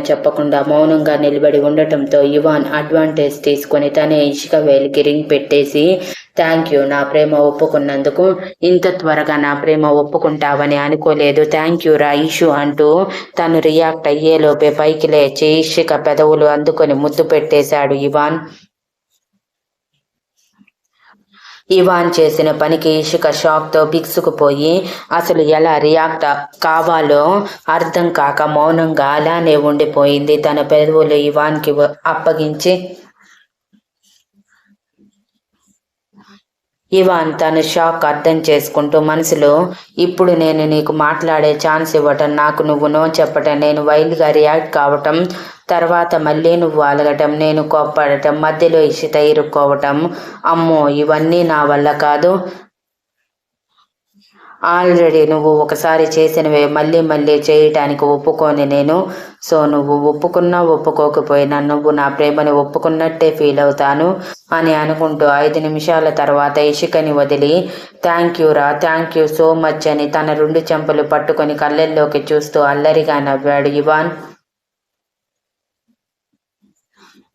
చెప్పకుండా మౌనంగా నిలబడి ఉండటంతో ఇవాన్ అడ్వాంటేజ్ తీసుకొని తనే ఇషిక వేలికి రింగ్ పెట్టేసి, థ్యాంక్ యూ నా ప్రేమ ఒప్పుకున్నందుకు. ఇంత త్వరగా నా ప్రేమ ఒప్పుకుంటావని అనుకోలేదు. థ్యాంక్ యూ రా ఇషు అంటూ తను రియాక్ట్ అయ్యేలోపే పైకి లేచి ఇషిక పెదవులు అందుకొని ముద్దు పెట్టేశాడు ఇవాన్. ఇవాన్ చేసిన పనికి ఇషిక షాక్తో బిగుసుకుపోయి అసలు ఎలా రియాక్ట్ కావాలో అర్థం కాక మౌనంగా అలానే ఉండిపోయింది. తన పెదవులు ఇవాన్కి అప్పగించి ఇవాన్ తన షాక్ అర్థం చేసుకుంటూ మనసులో, ఇప్పుడు నేను నీకు మాట్లాడే ఛాన్స్ ఇవ్వటం, నాకు నువ్వు నో చెప్పటం, నేను వైల్డ్గా రియాక్ట్ కావటం, తర్వాత మళ్ళీ నువ్వు అలగటం, నేను కోప్పడటం, మధ్యలో ఇషిత ఇరుక్కోవటం, అమ్మో ఇవన్నీ నా వల్ల కాదు. ఆల్రెడీ నువ్వు ఒకసారి చేసినవే మళ్ళీ మళ్ళీ చేయటానికి ఒప్పుకోని నేను. సో నువ్వు ఒప్పుకున్నా ఒప్పుకోకపోయినా నువ్వు నా ప్రేమని ఒప్పుకున్నట్టే ఫీల్ అవుతాను అని అనుకుంటూ 5 నిమిషాల తర్వాత ఇషికని వదిలి, థ్యాంక్ యూ రా, థ్యాంక్ యూ సో మచ్ అని తన 2 చెంపలు పట్టుకొని కళ్ళల్లోకి చూస్తూ అల్లరిగా నవ్వాడు ఇవాన్.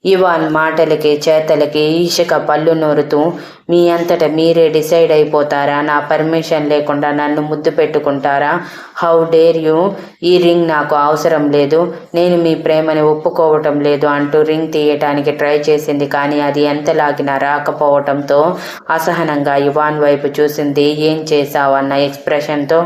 ఇవాన్ మాటలకి చేతలకి ఇషిక పళ్ళు నూరుతూ, మీ అంతటా మీరే డిసైడ్ అయిపోతారా? నా పర్మిషన్ లేకుండా నన్ను ముద్దు పెట్టుకుంటారా? How dare you? ఈ రింగ్ నాకు అవసరం లేదు, నేను మీ ప్రేమని ఒప్పుకోవటం లేదు అంటూ రింగ్ తీయటానికి ట్రై చేసింది. కానీ అది ఎంత లాగినా రాకపోవటంతో అసహనంగా ఇవాన్ వైపు చూసింది. ఏం చేశావు అన్న ఎక్స్ప్రెషన్తో.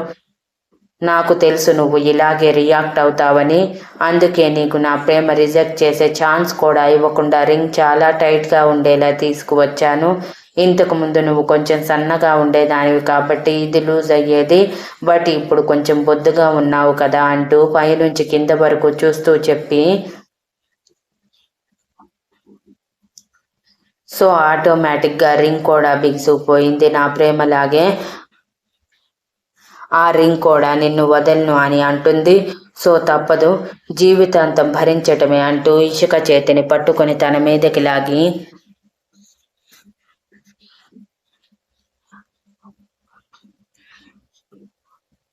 నాకు తెలుసు నువ్వు ఇలాగే రియాక్ట్ అవుతావని, అందుకే నీకు నా ప్రేమ రిజెక్ట్ చేసే ఛాన్స్ కూడా ఇవ్వకుండా రింగ్ చాలా టైట్గా ఉండేలా తీసుకువచ్చాను. ఇంతకు ముందు నువ్వు కొంచెం సన్నగా ఉండేదానివి కాబట్టి ఇది లూజ్ అయ్యేది, బట్ ఇప్పుడు కొంచెం బొద్దుగా ఉన్నావు కదా అంటూ పైనుంచి కింద వరకు చూస్తూ చెప్పి, సో ఆటోమేటిక్గా రింగ్ కూడా బిగుసుకుపోయింది. నా ప్రేమలాగే ఆ రింగ్ కూడా నిన్ను వదలను అని అంటుంది. సో తప్పదు, జీవితాంతం భరించటమే అంటూ ఇషిక చేతిని పట్టుకొని తన మీదకి లాగి,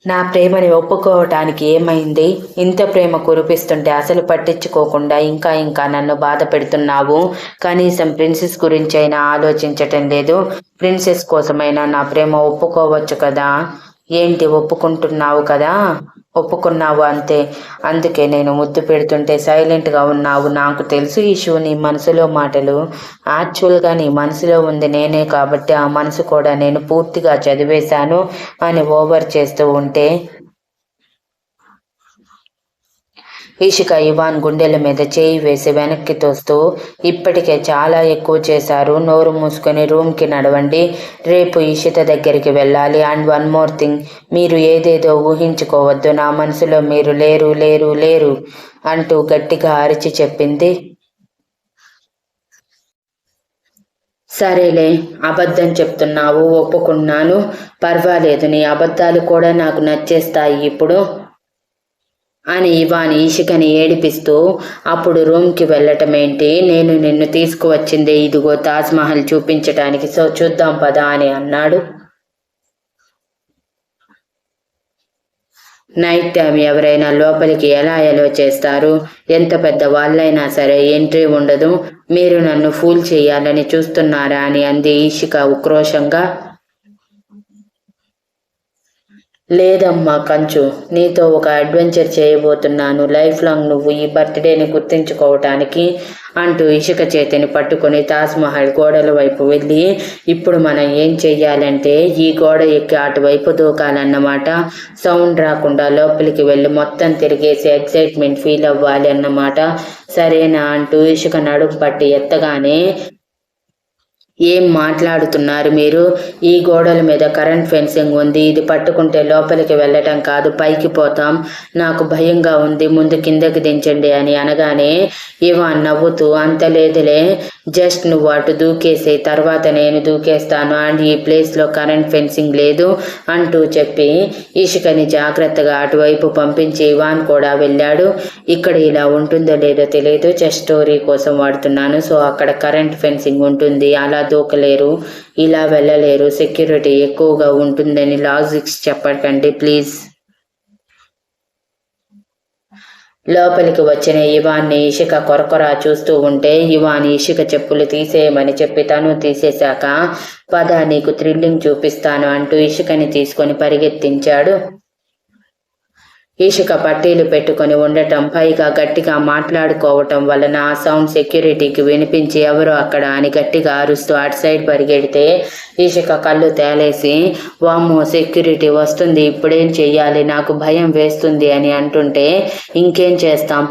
నా ప్రేమని ఒప్పుకోవటానికి ఏమైంది? ఇంత ప్రేమ కురిపిస్తుంటే అసలు పట్టించుకోకుండా ఇంకా ఇంకా నన్ను బాధ పెడుతున్నావు. కనీసం ప్రిన్సెస్ గురించి అయినా ఆలోచించటం లేదు. ప్రిన్సెస్ కోసమైనా నా ప్రేమ ఒప్పుకోవచ్చు కదా. ఏంటి ఒప్పుకుంటున్నావు కదా? ఒప్పుకున్నావు అంతే. అందుకే నేను ముద్దు పెడుతుంటే సైలెంట్గా ఉన్నావు. నాకు తెలుసు ఇషు నీ మనసులో మాటలు. యాక్చువల్గా నీ మనసులో ఉంది నేనే కాబట్టి ఆ మనసు కూడా నేను పూర్తిగా చదివేశాను అని ఓవర్ చేస్తూ ఉంటే ఇషిక ఇవాన్ గుండెల మీద చేయి వేసి వెనక్కి తోస్తూ, ఇప్పటికే చాలా ఎక్కువ చేశారు, నోరు మూసుకొని రూమ్కి నడవండి, రేపు ఇషిత దగ్గరికి వెళ్ళాలి. అండ్ 1 మోర్ థింగ్, మీరు ఏదేదో ఊహించుకోవద్దు, నా మనసులో మీరు లేరు లేరు లేరు అంటూ గట్టిగా అరిచి చెప్పింది. సరేలే, అబద్ధం చెప్తున్నావు, ఒప్పుకున్నాను, పర్వాలేదు, నీ అబద్ధాలు కూడా నాకు నచ్చేస్తాయి ఇప్పుడు అని ఇవాన్ ఇషికని ఏడిపిస్తూ, అప్పుడు రూమ్కి వెళ్ళటమేంటి, నేను నిన్ను తీసుకువచ్చిందే ఇదిగో తాజ్మహల్ చూపించటానికి, సో చూద్దాం పదా అని అన్నాడు. నైట్ టైం ఎవరైనా లోపలికి ఎలా ఎలో చేస్తారు? ఎంత పెద్ద వాళ్ళైనా సరే ఎంట్రీ ఉండదు. మీరు నన్ను ఫూల్ చేయాలని చూస్తున్నారా అని అంది ఇషిక ఉక్రోషంగా. లేదమ్మా కంచు, నీతో ఒక అడ్వెంచర్ చేయబోతున్నాను, లైఫ్ లాంగ్ నువ్వు ఈ బర్త్డేని గుర్తించుకోవటానికి అంటూ ఇషిక చేతిని పట్టుకొని తాజ్మహల్ గోడల వైపు వెళ్ళి, ఇప్పుడు మనం ఏం చెయ్యాలంటే ఈ గోడ ఎక్కి అటువైపు దూకాలన్నమాట. సౌండ్ రాకుండా లోపలికి వెళ్ళి మొత్తం తిరిగేసి ఎక్సైట్మెంట్ ఫీల్ అవ్వాలి అన్నమాట. సరేనా అంటూ ఇషిక నడుము పట్టి ఎత్తగానే, ఏం మాట్లాడుతున్నారు మీరు? ఈ గోడల మీద కరెంట్ ఫెన్సింగ్ ఉంది, ఇది పట్టుకుంటే లోపలికి వెళ్ళటం కాదు, పైకి పోతాం, నాకు భయంగా ఉంది, ముందు కిందకి దించండి అని అనగానే ఇవాన్ నవ్వుతూ, అంత లేదులే, జస్ట్ నువ్వు అటు దూకేసే, తర్వాత నేను దూకేస్తాను, అండ్ ఈ ప్లేస్లో కరెంట్ ఫెన్సింగ్ లేదు అంటూ చెప్పి ఇషికని జాగ్రత్తగా అటువైపు పంపించి ఇవాన్ కూడా వెళ్ళాడు. ఇక్కడ ఇలా ఉంటుందో లేదో తెలియదు, జస్ట్ స్టోరీ కోసం వాడుతున్నాను. సో అక్కడ కరెంట్ ఫెన్సింగ్ ఉంటుంది, అలా దూకలేరు, ఇలా వెళ్ళలేరు, సెక్యూరిటీ ఎక్కువగా ఉంటుందని లాజిక్స్ చెప్పకండి ప్లీజ్. లోపలికి వచ్చిన ఇవాన్ని ఇషిక కొరకొరా చూస్తూ ఉంటే ఇవాన్ ఇషిక చెప్పులు తీసేయమని చెప్పి తను తీసేశాక పద నీకు థ్రిల్లింగ్ చూపిస్తాను అంటూ ఇషికని తీసుకొని పరిగెత్తించాడు. ఇషిక పట్టీలు పెట్టుకుని ఉండటం పైగా గట్టిగా మాట్లాడుకోవటం వలన ఆ సౌండ్ సెక్యూరిటీకి వినిపించి ఎవరో అక్కడ అని గట్టిగా అరుస్తూ అటు సైడ్ పరిగెడితే ఇషిక కళ్ళు తేలేసి వామ్మో సెక్యూరిటీ వస్తుంది, ఇప్పుడేం చెయ్యాలి, నాకు భయం వేస్తుంది అని అంటుంటే ఇంకేం చేస్తాం,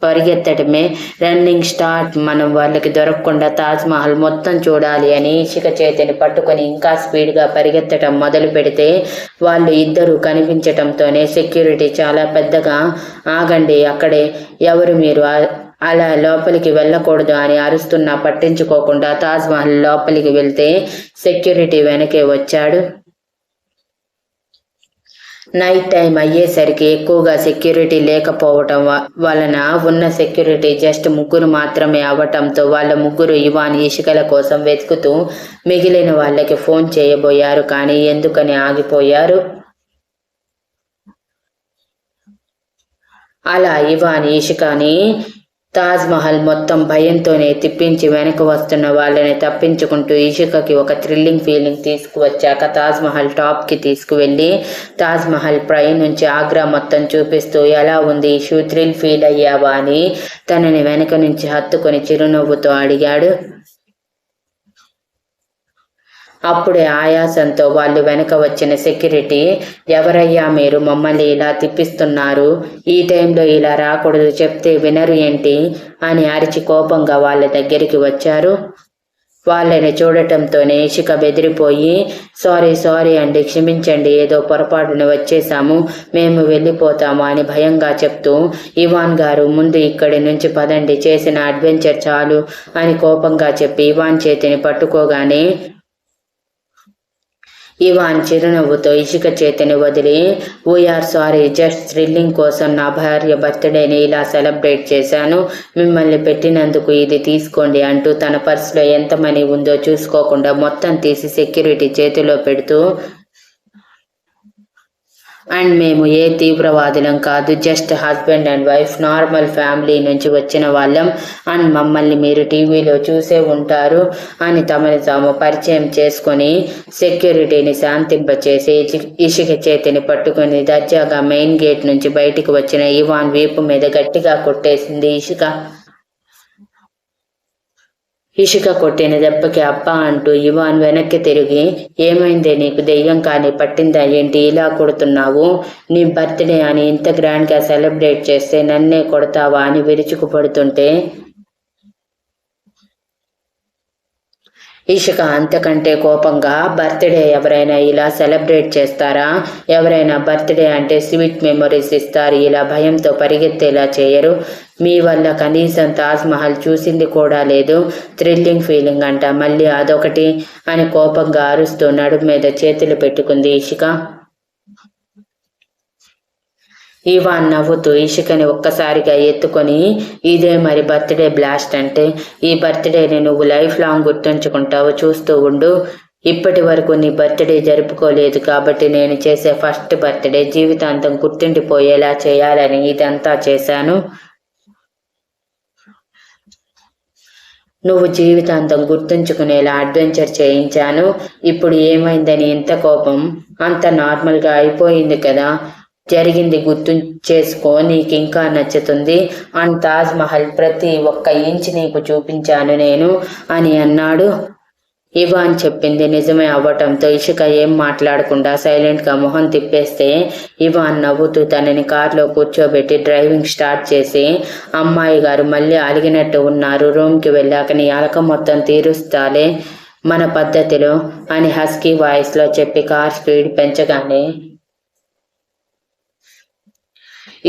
పరిగెత్తడమే, రన్నింగ్ స్టార్ట్, మనం వాళ్ళకి దొరకకుండా తాజ్మహల్ మొత్తం చూడాలి అని ఇషిక చేతిని పట్టుకొని ఇంకా స్పీడ్గా పరిగెత్తడం మొదలు పెడితే వాళ్ళు ఇద్దరు కనిపించటంతోనే సెక్యూరిటీ చాలా పెద్దగా ఆగండి, అక్కడే ఎవరు మీరు, అలా లోపలికి వెళ్ళకూడదు అని అరుస్తున్నా పట్టించుకోకుండా తాజ్మహల్ లోపలికి వెళ్తే సెక్యూరిటీ వెనకే వచ్చాడు. నైట్ టైం అయ్యేసరికి ఎక్కువగా సెక్యూరిటీ లేకపోవటం వలన ఉన్న సెక్యూరిటీ జస్ట్ ముగ్గురు మాత్రమే అవ్వటంతో వాళ్ళ ముగ్గురు ఇవాన్ ఇషికల కోసం వెతుకుతూ మిగిలిన వాళ్ళకి ఫోన్ చేయబోయారు, కానీ ఎందుకని ఆగిపోయారు. అలా ఇవాన్ ఇషికని తాజ్మహల్ మొత్తం భయంతోనే తిప్పించి వెనక వస్తున్న వాళ్ళని తప్పించుకుంటూ ఇషికకి ఒక థ్రిల్లింగ్ ఫీలింగ్ తీసుకువచ్చాక తాజ్మహల్ టాప్కి తీసుకువెళ్ళి తాజ్మహల్ పై నుంచి ఆగ్రా మొత్తం చూపిస్తూ ఎలా ఉంది ఇషు, థ్రిల్ ఫీల్ అయ్యావా అని తనని వెనక నుంచి హత్తుకొని చిరునవ్వుతో అడిగాడు. అప్పుడే ఆయాసంతో వాళ్ళు వెనక వచ్చిన సెక్యూరిటీ ఎవరయ్యా మీరు, మమ్మల్ని ఇలా తిప్పిస్తున్నారు, ఈ టైంలో ఇలా రాకూడదు, చెప్తే వినరు ఏంటి అని అరిచి కోపంగా వాళ్ళ దగ్గరికి వచ్చారు. వాళ్ళని చూడటంతోనే ఇషిక బెదిరిపోయి సారీ అండి, క్షమించండి, ఏదో పొరపాటున వచ్చేసాము, మేము వెళ్ళిపోతాము అని భయంగా చెప్తూ ఇవాన్ గారు ముందు ఇక్కడి నుంచి పదండి, చేసిన అడ్వెంచర్ చాలు అని కోపంగా చెప్పి ఇవాన్ చేతిని పట్టుకోగానే ఇవాన్ చిరునవ్వుతో ఇషిక చేతిని వదిలి వీఆర్ సారీ, జస్ట్ థ్రిల్లింగ్ కోసం నా భార్య బర్త్డేని ఇలా సెలబ్రేట్ చేశాను, మిమ్మల్ని పెట్టినందుకు ఇది తీసుకోండి అంటూ తన పర్సులో ఎంత మనీ ఉందో చూసుకోకుండా మొత్తం తీసి సెక్యూరిటీ చేతిలో పెడుతూ అండ్ మేము ఏ తీవ్రవాదులం కాదు, just husband and wife, normal family నుంచి వచ్చిన వాళ్ళం, అండ్ మమ్మల్ని మీరు టీవీలో చూసే ఉంటారు అని తమని తాము పరిచయం చేసుకొని సెక్యూరిటీని శాంతింపచేసి ఇషిక చేతిని పట్టుకుని దర్జాగా మెయిన్ గేట్ నుంచి బయటికి వచ్చిన ఇవాన్ వీపు మీద గట్టిగా కొట్టేసింది ఇషిక కొట్టిన దెబ్బకి అబ్బా అంటూ ఇవాన్ వెనక్కి తిరిగి ఏమైందే, నీకు దెయ్యం కానీ పట్టిందా ఏంటి, ఇలా కొడుతున్నావు, నీ బర్త్డే అని ఇంత గ్రాండ్గా సెలబ్రేట్ చేస్తే నన్నే కొడతావా అని విరుచుకుపడుతుంటే ఇషిక అంతకంటే కోపంగా బర్త్డే ఎవరైనా ఇలా సెలబ్రేట్ చేస్తారా, ఎవరైనా బర్త్డే అంటే స్వీట్ మెమరీస్ ఇస్తారు, ఇలా భయంతో పరిగెత్తేలా చేయరు, మీ వల్ల కనీసం తాజ్మహల్ చూసింది కూడా లేదు, థ్రిల్లింగ్ ఫీలింగ్ అంట మళ్ళీ అదొకటి అని కోపంగా అరుస్తూ నడుము మీద చేతులు పెట్టుకుంది ఇషిక. ఇవాన్ నవ్వుతూ ఇషికని ఒక్కసారిగా ఎత్తుకొని ఇదే మరి బర్త్డే బ్లాస్ట్ అంటే, ఈ బర్త్డేని నువ్వు లైఫ్ లాంగ్ గుర్తుంచుకుంటావు, చూస్తూ ఉండు, ఇప్పటి వరకు నీ బర్త్డే జరుపుకోలేదు కాబట్టి నేను చేసే ఫస్ట్ బర్త్డే జీవితాంతం గుర్తుండిపోయేలా చేయాలని ఇదంతా చేశాను, నువ్వు జీవితాంతం గుర్తుంచుకునేలా అడ్వెంచర్ చేయించాను, ఇప్పుడు ఏమైందని ఇంత కోపం, అంత నార్మల్గా అయిపోయింది కదా, జరిగింది గుర్తు చేసుకో, నీకు ఇంకా నచ్చుతుంది, అండ్ తాజ్మహల్ ప్రతి ఒక్క ఇంచ్ నీకు చూపించాను నేను అని అన్నాడు. ఇవాన్ చెప్పింది నిజమే అవ్వటంతో ఇషిక ఏం మాట్లాడకుండా సైలెంట్గా మొహం తిప్పేస్తే ఇవాన్ నవ్వుతూ తనని కారులో కూర్చోబెట్టి డ్రైవింగ్ స్టార్ట్ చేసి అమ్మాయి గారు మళ్ళీ అలిగినట్టు ఉన్నారు, రూమ్కి వెళ్ళాక నీ అలక మొత్తం తీరుస్తాలే మన పద్ధతిలో అని హస్కీ వాయిస్లో చెప్పి కార్ స్పీడ్ పెంచగానే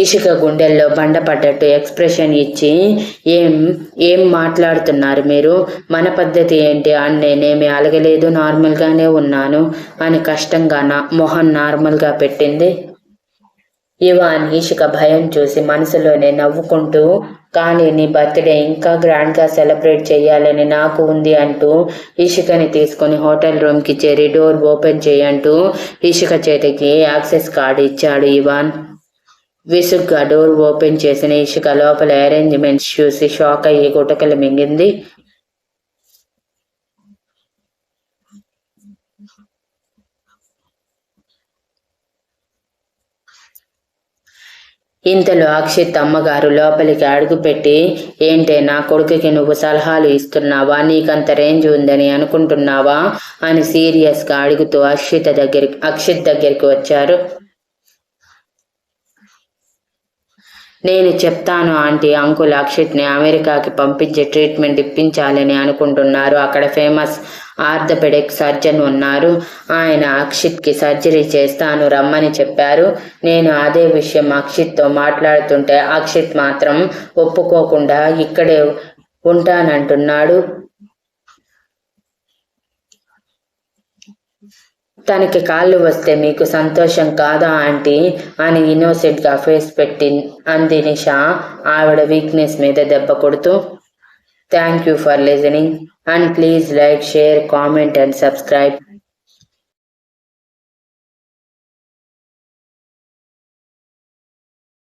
ఇషిక గుండెల్లో బండపడ్డట్టు ఎక్స్ప్రెషన్ ఇచ్చి ఏం మాట్లాడుతున్నారు మీరు, మన పద్ధతి ఏంటి అని నేనేమి అలగలేదు, నార్మల్గానే ఉన్నాను అని కష్టంగా మొహం నార్మల్గా పెట్టింది. ఇవాన్ ఇషిక భయం చూసి మనసులోనే నవ్వుకుంటూ కానీ నీ బర్త్డే ఇంకా గ్రాండ్గా సెలబ్రేట్ చేయాలని నాకు ఉంది అంటూ ఇషికని తీసుకుని హోటల్ రూమ్కి చేరి డోర్ ఓపెన్ చేయంటూ ఇషిక చేతికి యాక్సెస్ కార్డు ఇచ్చాడు ఇవాన్. విసుగ్గా డోర్ ఓపెన్ చేసిన ఇషిక లోపల అరేంజ్మెంట్స్ చూసి షాక్ అయ్యి గుటకలు మింగింది. ఇంతలో అక్షిత్ అమ్మగారు లోపలికి అడుగుపెట్టి, ఏంటే నా కొడుకుకి నువ్వు సలహాలు ఇస్తున్నావా, నీకంత రేంజ్ ఉందని అనుకుంటున్నావా అని సీరియస్గా అడుగుతూ అక్షిత్ దగ్గరికి వచ్చారు. నేను చెప్తాను ఆంటీ, అంకుల్ అక్షిత్ని అమెరికాకి పంపించి ట్రీట్మెంట్ ఇప్పించాలని అనుకుంటున్నారు. అక్కడ ఫేమస్ ఆర్థోపెడిక్ సర్జన్ ఉన్నారు. ఆయన అక్షిత్కి సర్జరీ చేస్తాను రమ్మని చెప్పారు. నేను అదే విషయం అక్షిత్తో మాట్లాడుతుంటే అక్షిత్ మాత్రం ఒప్పుకోకుండా ఇక్కడే ఉంటానంటున్నాడు. తనకి కాళ్ళు వస్తే మీకు సంతోషం కాదా ఆంటీ అని ఇన్నోసెంట్గా ఫేస్ పెట్టి అంది నిషా ఆవిడ వీక్నెస్ మీద దెబ్బ కొడుతూ. Thank you for listening and please like, share, comment and subscribe.